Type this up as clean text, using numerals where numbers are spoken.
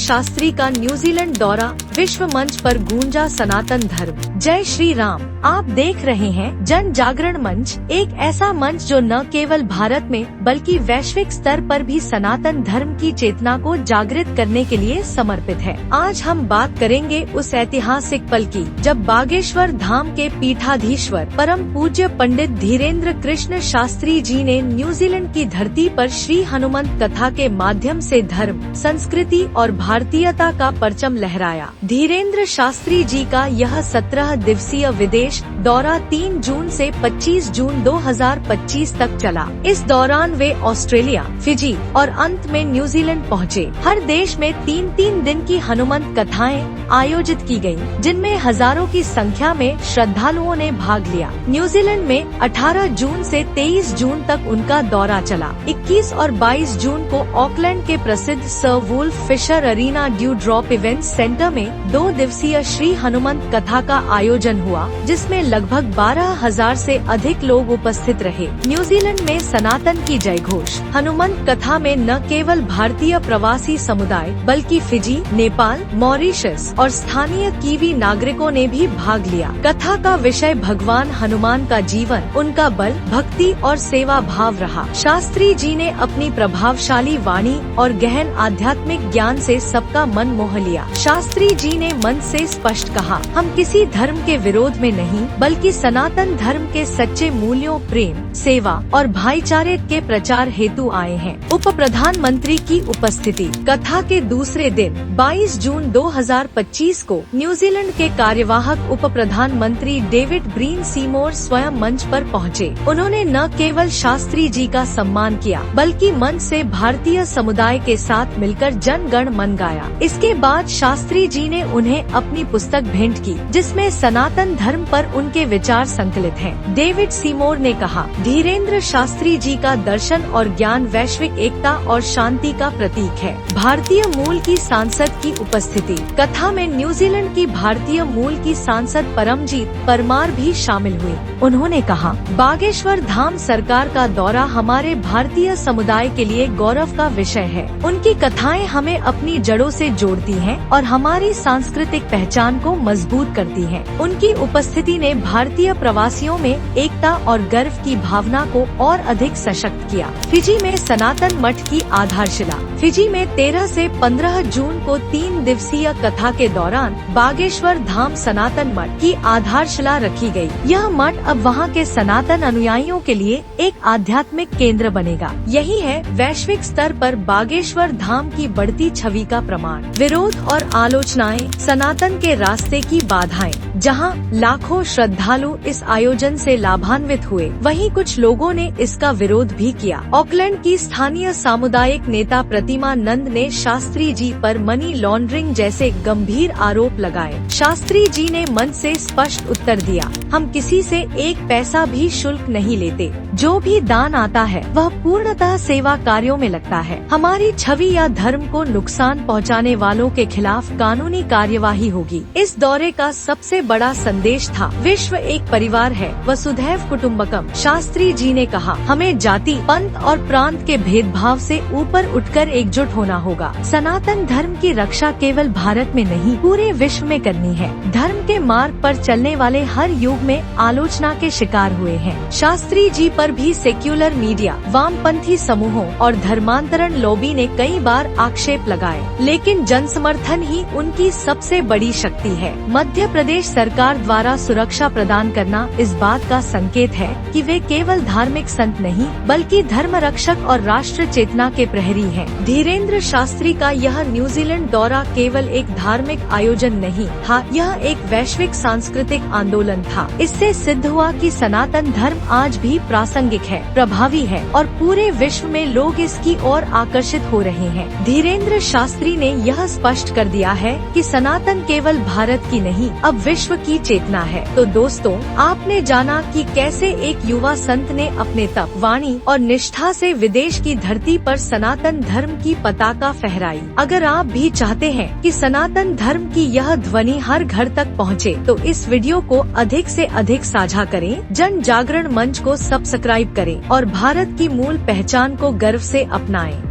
शास्त्री का न्यूजीलैंड दौरा, विश्व मंच पर गूंजा सनातन धर्म। जय श्री राम। आप देख रहे हैं जन जागरण मंच, एक ऐसा मंच जो न केवल भारत में बल्कि वैश्विक स्तर पर भी सनातन धर्म की चेतना को जागृत करने के लिए समर्पित है। आज हम बात करेंगे उस ऐतिहासिक पल की जब बागेश्वर धाम के पीठाधीश्वर परम पूज्य पंडित धीरेन्द्र कृष्ण शास्त्री जी ने न्यूजीलैंड की धरती पर श्री हनुमंत कथा के माध्यम से धर्म, संस्कृति और भारतीयता का परचम लहराया। धीरेन्द्र शास्त्री जी का यह 17 दिवसीय विदेश दौरा 3 जून से 25 जून 2025 तक चला। इस दौरान वे ऑस्ट्रेलिया, फिजी और अंत में न्यूजीलैंड पहुँचे। हर देश में 3-3 दिन की हनुमंत कथाएं आयोजित की गयी, जिनमें हजारों की संख्या में श्रद्धालुओं ने भाग लिया। न्यूजीलैंड में 18 जून से 23 जून तक उनका दौरा चला। 21 और 22 जून को ऑकलैंड के प्रसिद्ध sir Woolf Fisher Arena Dew Drop Event Centre में 2 दिवसीय श्री हनुमंत कथा का आयोजन हुआ, जिसमें लगभग 12,000 से अधिक लोग उपस्थित रहे। न्यूजीलैंड में सनातन की जयघोष। हनुमंत कथा में न केवल भारतीय प्रवासी समुदाय बल्कि फिजी, नेपाल, मॉरिशस और स्थानीय कीवी नागरिकों ने भी भाग लिया। कथा का विषय भगवान हनुमान का जीवन, उनका बल, भक्ति और सेवा भाव रहा। शास्त्री जी ने अपनी प्रभावशाली वाणी और गहन आध्यात्मिक ज्ञान से सबका मन मोह लिया। शास्त्री जी ने मन से स्पष्ट कहा, हम किसी धर्म के विरोध में नहीं बल्कि सनातन धर्म के सच्चे मूल्यों, प्रेम, सेवा और भाईचारे के प्रचार हेतु आए हैं। उप प्रधानमंत्री की उपस्थिति। कथा के दूसरे दिन 22 जून 2025 को न्यूजीलैंड के कार्यवाहक उप प्रधानमंत्री डेविड ब्रीन सीमोर स्वयं मंच पर पहुँचे। उन्होंने न केवल शास्त्री जी का सम्मान किया बल्कि मंच से भारतीय समुदाय के साथ मिलकर जन गण मन गाया। इसके बाद शास्त्री जी ने उन्हें अपनी पुस्तक भेंट की, जिसमें सनातन धर्म पर उनके विचार संकलित हैं। डेविड सीमोर ने कहा, धीरेन्द्र शास्त्री जी का दर्शन और ज्ञान वैश्विक एकता और शांति का प्रतीक है। भारतीय मूल की सांसद की उपस्थिति। कथा में न्यूजीलैंड की भारतीय मूल की सांसद परमजीत परमार भी शामिल हुई। उन्होंने कहा, बागेश्वर धाम सरकार का दौरा हमारे भारतीय समुदाय के लिए गौरव का विषय है। उनकी कथाएं हमें अपनी जड़ों से जोड़ती हैं और हमारी सांस्कृतिक पहचान को मजबूत करती हैं। उनकी उपस्थिति ने भारतीय प्रवासियों में एकता और गर्व की भावना को और अधिक सशक्त किया। फिजी में सनातन मठ की आधारशिला। फिजी में 13 से 15 जून को 3 दिवसीय कथा के दौरान बागेश्वर धाम सनातन मठ की आधारशिला रखी गई। यह मठ अब वहां के सनातन अनुयायियों के लिए एक आध्यात्मिक केंद्र बनेगा। यही है वैश्विक स्तर पर बागेश्वर धाम की बढ़ती छवि का प्रमाण। विरोध और आलोचनाएं। सनातन के रास्ते की बाधाएं। जहां लाखों श्रद्धालु इस आयोजन से लाभान्वित हुए, वहीं कुछ लोगों ने इसका विरोध भी किया। ऑकलैंड की स्थानीय सामुदायिक नेता प्रतिमा नंद ने शास्त्री जी पर मनी लॉन्ड्रिंग जैसे गंभीर आरोप लगाए। शास्त्री जी ने मंच से स्पष्ट उत्तर दिया, हम किसी से 1 पैसा भी शुल्क नहीं लेते। जो भी दान आता है वह पूर्णतः सेवा कार्यों में लगता है। हमारी छवि या धर्म को नुकसान पहुंचाने वालों के खिलाफ कानूनी कार्यवाही होगी। इस दौरे का सबसे बड़ा संदेश था, विश्व एक परिवार है, वसुधैव कुटुम्बकम। शास्त्री जी ने कहा, हमें जाति, पंथ और प्रांत के भेदभाव से ऊपर उठकर एकजुट होना होगा। सनातन धर्म की रक्षा केवल भारत में नहीं पूरे विश्व में करनी है। धर्म के मार्ग पर चलने वाले हर युग में आलोचना के शिकार हुए हैं। शास्त्री जी पर भी सेक्युलर मीडिया, वामपंथी समूहों और धर्मांतरण लॉबी ने कई बार आक्षेप लगाए, लेकिन जनसमर्थन ही उनकी सबसे बड़ी शक्ति है। मध्य प्रदेश सरकार द्वारा सुरक्षा प्रदान करना इस बात का संकेत है कि वे केवल धार्मिक संत नहीं बल्कि धर्म रक्षक और राष्ट्र चेतना के प्रहरी हैं। धीरेन्द्र शास्त्री का यह न्यूजीलैंड दौरा केवल एक धार्मिक आयोजन नहीं था, यह एक वैश्विक सांस्कृतिक आंदोलन था। इससे सिद्ध हुआ कि सनातन धर्म आज भी प्रासंगिक है, प्रभावी है और पूरे विश्व में लोग इसकी ओर आकर्षित हो रहे हैं। धीरेन्द्र शास्त्री ने यह स्पष्ट कर दिया है कि सनातन केवल भारत की नहीं, अब विश्व की चेतना है। तो दोस्तों, आपने जाना कि कैसे एक युवा संत ने अपने तप, वाणी और निष्ठा से विदेश की धरती पर सनातन धर्म की पताका फहराई। अगर आप भी चाहते हैं कि सनातन धर्म की यह ध्वनि हर घर तक पहुंचे, तो इस वीडियो को अधिक से अधिक साझा करें, जन जागरण मंच को सब्सक्राइब करें और भारत की मूल पहचान को गर्व से अपनाएं।